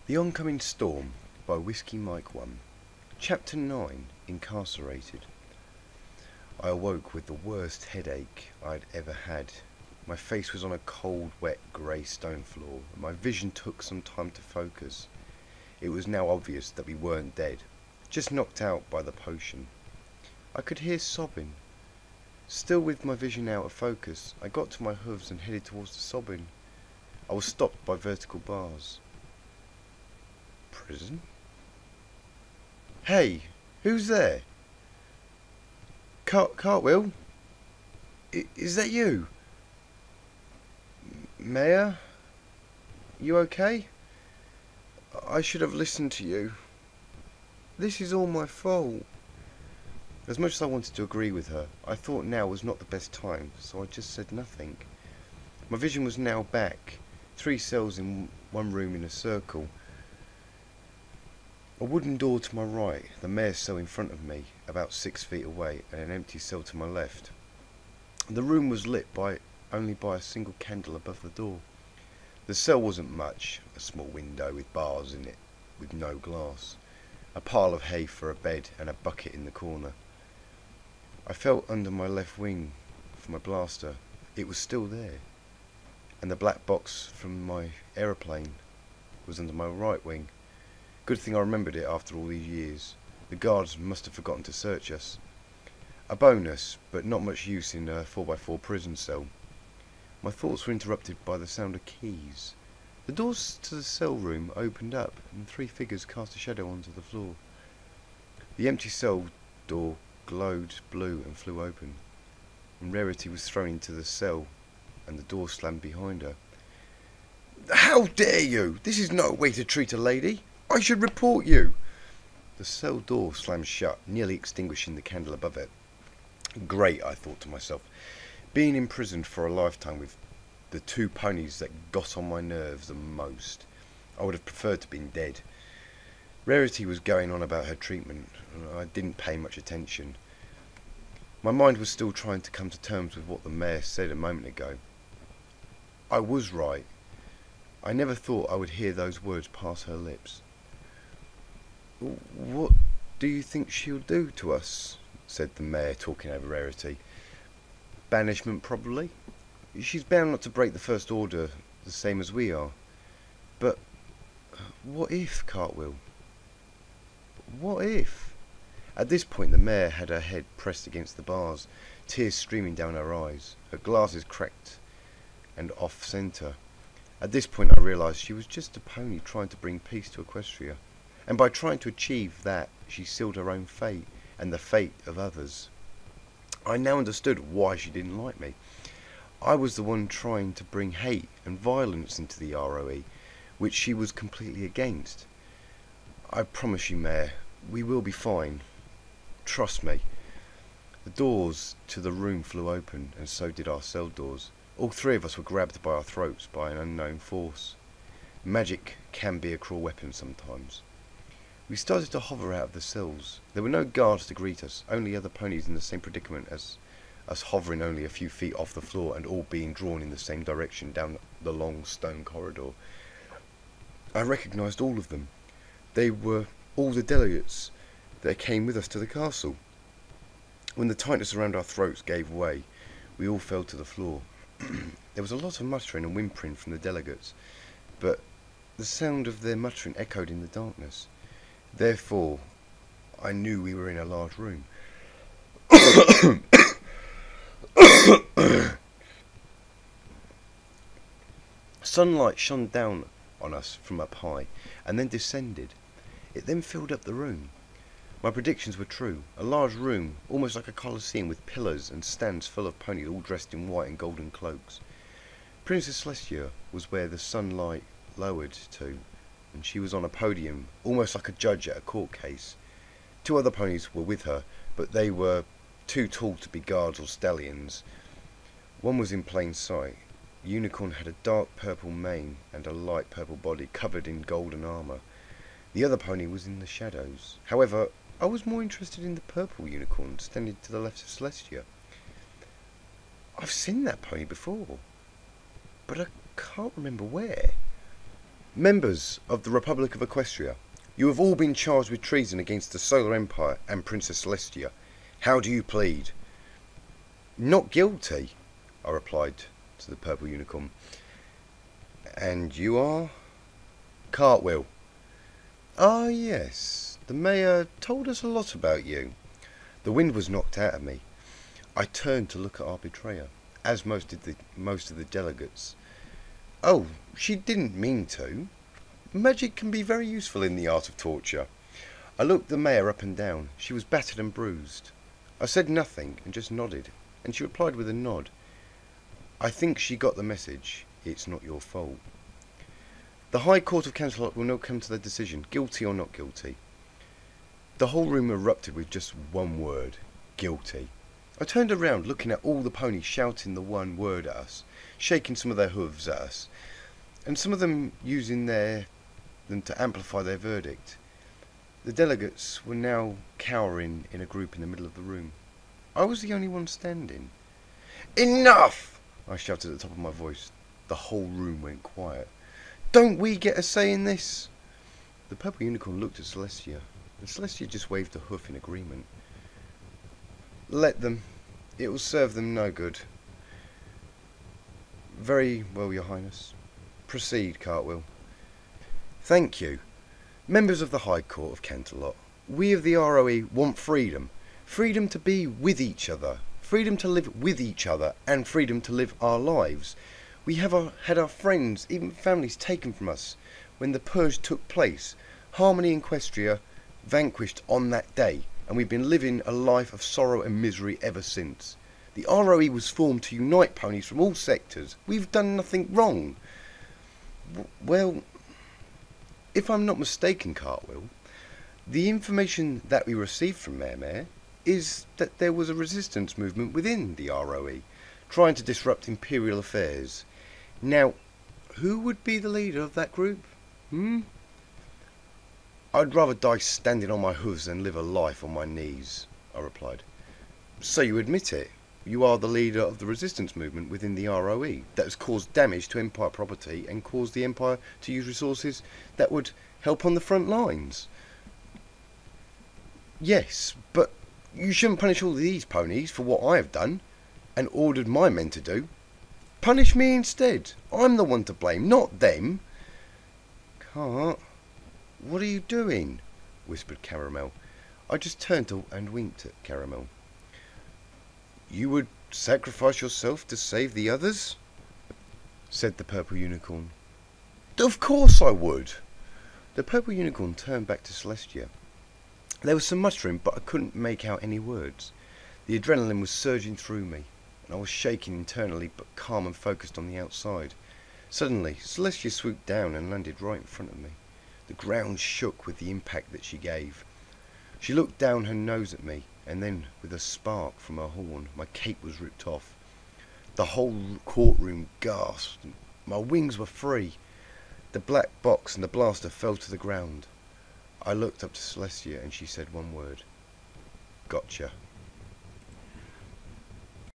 The Oncoming Storm by Whiskey Mike 1. Chapter 9. Incarcerated. I awoke with the worst headache I'd ever had. My face was on a cold, wet, grey stone floor, and my vision took some time to focus. It was now obvious that we weren't dead, just knocked out by the potion. I could hear sobbing. Still with my vision out of focus, I got to my hooves and headed towards the sobbing. I was stopped by vertical bars. Prison? Hey, who's there? Cartwheel? Is that you? Mayor? You okay? I should have listened to you. This is all my fault. As much as I wanted to agree with her, I thought now was not the best time, so I just said nothing. My vision was now back. 3 cells in one room in a circle. A wooden door to my right, the mayor's cell in front of me, about 6 feet away, and an empty cell to my left. The room was lit only by a single candle above the door. The cell wasn't much, a small window with bars in it, with no glass. A pile of hay for a bed and a bucket in the corner. I felt under my left wing for my blaster. It was still there. And the black box from my aeroplane was under my right wing. Good thing I remembered it after all these years. The guards must have forgotten to search us. A bonus, but not much use in a 4x4 prison cell. My thoughts were interrupted by the sound of keys. The doors to the cell room opened up, and 3 figures cast a shadow onto the floor. The empty cell door glowed blue and flew open, and Rarity was thrown into the cell, and the door slammed behind her. "How dare you! This is no way to treat a lady! I should report you!" The cell door slammed shut, nearly extinguishing the candle above it. Great, I thought to myself. Being imprisoned for a lifetime with the 2 ponies that got on my nerves the most. I would have preferred to have been dead. Rarity was going on about her treatment, and I didn't pay much attention. My mind was still trying to come to terms with what the mayor said a moment ago. I was right. I never thought I would hear those words pass her lips. "What do you think she'll do to us?" said the mayor, talking over Rarity. "Banishment, probably. She's bound not to break the First Order, the same as we are. But what if, Cartwheel? What if?" At this point the mayor had her head pressed against the bars, tears streaming down her eyes, her glasses cracked and off-centre. At this point I realised she was just a pony trying to bring peace to Equestria, and by trying to achieve that she sealed her own fate and the fate of others. I now understood why she didn't like me. I was the one trying to bring hate and violence into the ROE, which she was completely against. "I promise you, Mayor, we will be fine. Trust me." The doors to the room flew open, and so did our cell doors. All 3 of us were grabbed by our throats by an unknown force. Magic can be a cruel weapon sometimes. We started to hover out of the cells. There were no guards to greet us, only other ponies in the same predicament as us, hovering only a few feet off the floor and all being drawn in the same direction down the long stone corridor. I recognised all of them. They were all the delegates that came with us to the castle. When the tightness around our throats gave way, we all fell to the floor. There was a lot of muttering and whimpering from the delegates, but the sound of their muttering echoed in the darkness. Therefore, I knew we were in a large room. Sunlight shone down on us from up high, and then descended. It then filled up the room. My predictions were true. A large room, almost like a coliseum, with pillars and stands full of ponies all dressed in white and golden cloaks. Princess Celestia was where the sunlight lowered to, and she was on a podium, almost like a judge at a court case. 2 other ponies were with her, but they were too tall to be guards or stallions. One was in plain sight. Unicorn had a dark purple mane and a light purple body covered in golden armour. The other pony was in the shadows. However, I was more interested in the purple unicorn standing to the left of Celestia. I've seen that pony before, but I can't remember where. Members of the Republic of Equestria, you have all been charged with treason against the Solar Empire and Princess Celestia. How do you plead? Not guilty, I replied to the purple unicorn. And you are? Cartwheel. Ah, yes. The mayor told us a lot about you. The wind was knocked out of me. I turned to look at our betrayer, as most of the delegates. Oh, she didn't mean to. Magic can be very useful in the art of torture. I looked the mayor up and down. She was battered and bruised. I said nothing and just nodded, and she replied with a nod. I think she got the message. It's not your fault. The High Court of Canterlot will now come to their decision, guilty or not guilty. The whole room erupted with just one word, guilty. I turned around, looking at all the ponies shouting the one word at us, shaking some of their hooves at us, and some of them using them to amplify their verdict. The delegates were now cowering in a group in the middle of the room. I was the only one standing. Enough! I shouted at the top of my voice. The whole room went quiet. Don't we get a say in this? The purple unicorn looked at Celestia, and Celestia just waved a hoof in agreement. Let them. It will serve them no good. Very well, Your Highness. Proceed, Cartwheel. Thank you. Members of the High Court of Canterlot, we of the ROE want freedom. Freedom to be with each other. Freedom to live with each other, and freedom to live our lives. We have had our friends, even families, taken from us when the purge took place. Harmony in Equestria vanquished on that day, and we've been living a life of sorrow and misery ever since. The ROE was formed to unite ponies from all sectors. We've done nothing wrong. Well, if I'm not mistaken, Cartwheel, the information that we received from Mayor is that there was a resistance movement within the ROE, trying to disrupt imperial affairs. Now, who would be the leader of that group? I'd rather die standing on my hooves than live a life on my knees, I replied. So you admit it? You are the leader of the resistance movement within the ROE that has caused damage to Empire property and caused the Empire to use resources that would help on the front lines. Yes, but you shouldn't punish all of these ponies for what I have done and ordered my men to do. Punish me instead. I'm the one to blame, not them. Cart, what are you doing? Whispered Caramel. I just turned and winked at Caramel. You would sacrifice yourself to save the others? Said the purple unicorn. Of course I would. The purple unicorn turned back to Celestia. There was some muttering, but I couldn't make out any words. The adrenaline was surging through me, and I was shaking internally, but calm and focused on the outside. Suddenly, Celestia swooped down and landed right in front of me. The ground shook with the impact that she gave. She looked down her nose at me, and then, with a spark from her horn, my cape was ripped off. The whole courtroom gasped. My wings were free. The black box and the blaster fell to the ground. I looked up to Celestia, and she said one word. Gotcha.